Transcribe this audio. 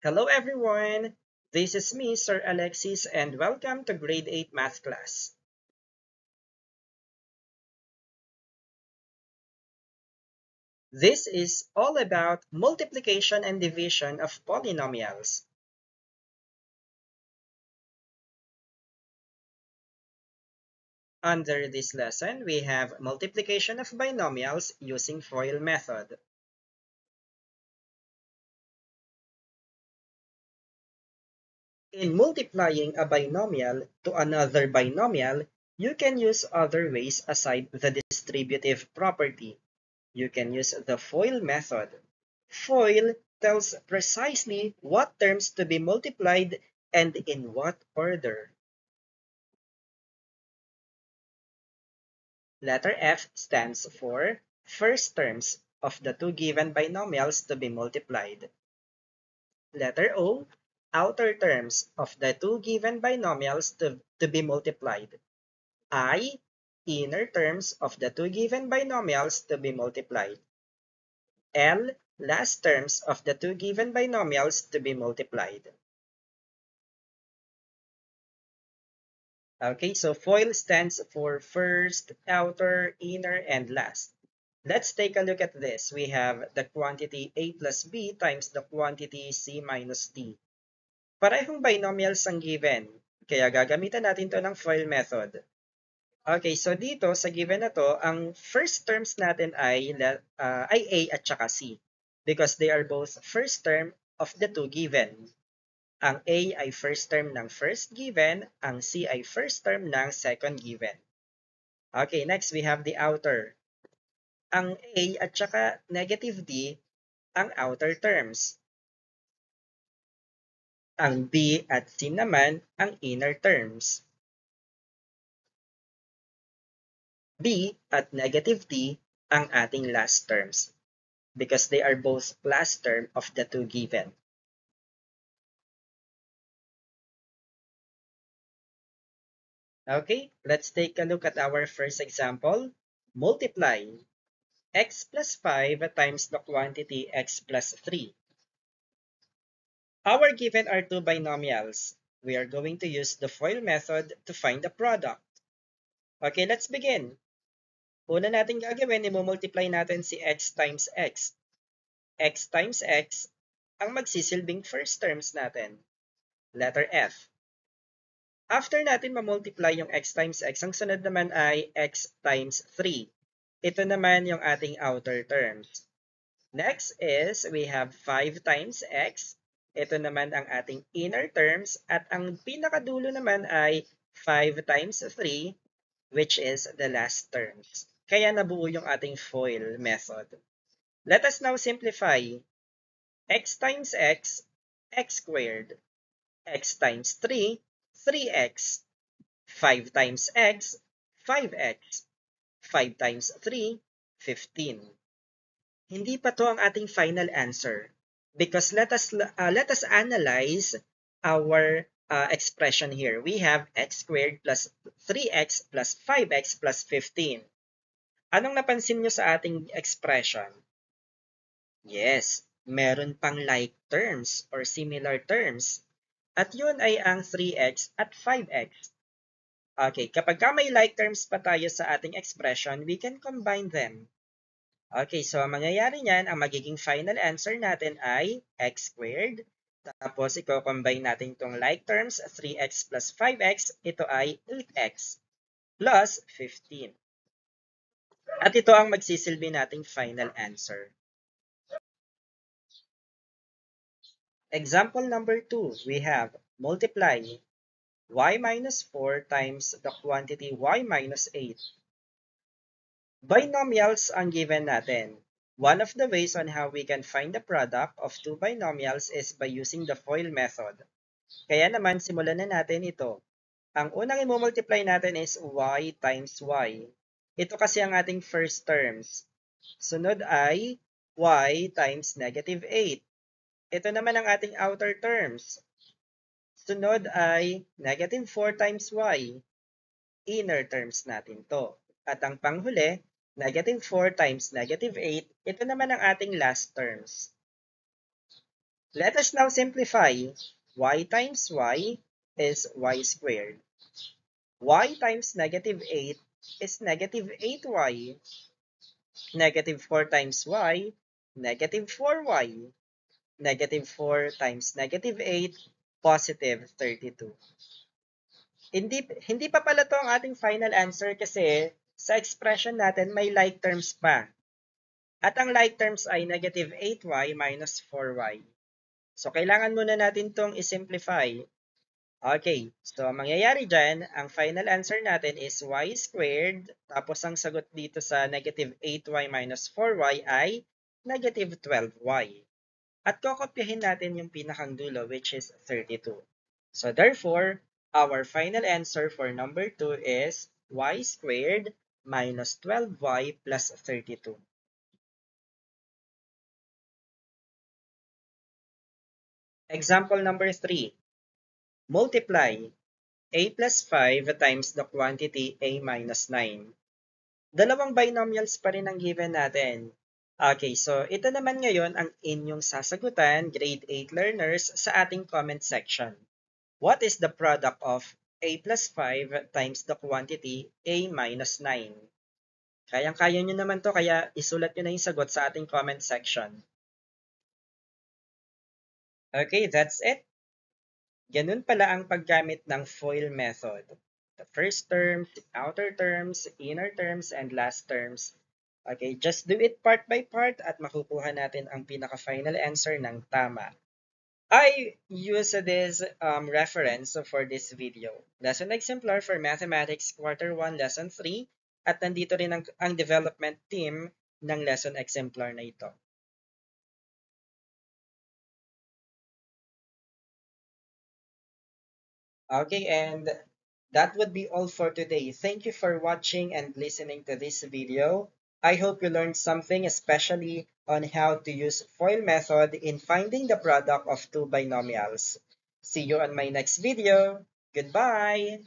Hello everyone! This is me, Sir Alexis, and welcome to Grade 8 Math class. This is all about multiplication and division of polynomials. Under this lesson, we have multiplication of binomials using FOIL method. In multiplying a binomial to another binomial, you can use other ways aside the distributive property. You can use the FOIL method. FOIL tells precisely what terms to be multiplied and in what order. Letter F stands for first terms of the two given binomials to be multiplied. Letter O, outer terms of the two given binomials to be multiplied. I, inner terms of the two given binomials to be multiplied. L, last terms of the two given binomials to be multiplied. Okay, so FOIL stands for first, outer, inner, and last. Let's take a look at this. We have the quantity a plus b times the quantity c minus d. Parehong binomials ang given, kaya gagamitan natin to ng FOIL method. Okay, so dito sa given na to, ang first terms natin ay a at saka c because they are both first term of the two given. Ang A ay first term ng first given, ang C ay first term ng second given. Okay, next we have the outer. Ang A at saka negative D ang outer terms. Ang B at C naman ang inner terms. B at negative D ang ating last terms because they are both last term of the two given. Okay, let's take a look at our first example. Multiply x plus 5 times the quantity x plus 3. Our given are two binomials. We are going to use the FOIL method to find the product. Okay, let's begin. Una natin gagawin, i-multiply natin si x times x. X times x ang magsisilbing first terms natin. Letter F. After natin ma-multiply yung x times x, ang sunod naman ay x times 3. Ito naman yung ating outer terms. Next is we have 5 times x. Ito naman ang ating inner terms at ang pinakadulo naman ay 5 times 3 which is the last terms. Kaya nabuo yung ating FOIL method. Let us now simplify. X times x, x squared. X times 3, 3x. 5 times x, 5x. 5 times 3, 15. Hindi pa to ang ating final answer because let us analyze our expression here. We have x squared plus 3x plus 5x plus 15. Anong napansin nyo sa ating expression? Yes, meron pang like terms or similar terms. At yun ay ang 3x at 5x. Okay, kapag may like terms pa tayo sa ating expression, we can combine them. Okay, so ang mangyayari niyan, ang magiging final answer natin ay x squared. Tapos, i-combine natin itong like terms, 3x plus 5x, ito ay 8x plus 15. At ito ang magsisilbi nating final answer. Example number 2, we have multiply y minus 4 times the quantity y minus 8. Binomials ang given natin. One of the ways on how we can find the product of two binomials is by using the FOIL method. Kaya naman, simulan na natin ito. Ang unang i-multiply natin is y times y. Ito kasi ang ating first terms. Sunod ay y times negative 8. Ito naman ang ating outer terms. Sunod ay negative 4 times y. Inner terms natin to. At ang panghuli, negative 4 times negative 8, ito naman ang ating last terms. Let us now simplify. Y times y is y squared. Y times negative 8 is negative 8y. Negative 4 times y, negative 4y. Negative 4 times negative 8, positive 32. Hindi pa pala to ang ating final answer kasi sa expression natin may like terms pa. At ang like terms ay negative 8y minus 4y. So, kailangan muna natin itong isimplify. Okay, so mangyayari dyan, ang final answer natin is y squared, tapos ang sagot dito sa negative 8y minus 4y ay negative 12y. At kokopyahin natin yung pinakang dulo, which is 32. So therefore, our final answer for number 2 is y squared minus 12y plus 32. Example number 3. Multiply a plus 5 times the quantity a minus 9. Dalawang binomials pa rin ang given natin. Okay, so ito naman ngayon ang inyong sasagutan, grade 8 learners, sa ating comment section. What is the product of a plus 5 times the quantity a minus 9? Kayang-kaya nyo naman to, kaya isulat nyo na yung sagot sa ating comment section. Okay, that's it. Ganun pala ang paggamit ng FOIL method. The first term, outer terms, inner terms, and last terms. Okay, just do it part by part at makukuha natin ang pinaka-final answer ng tama. I use this reference for this video. Lesson exemplar for Mathematics Quarter 1 Lesson 3 at nandito rin ang development team ng lesson exemplar na ito. Okay, and that would be all for today. Thank you for watching and listening to this video. I hope you learned something, especially on how to use FOIL method in finding the product of two binomials. See you on my next video. Goodbye!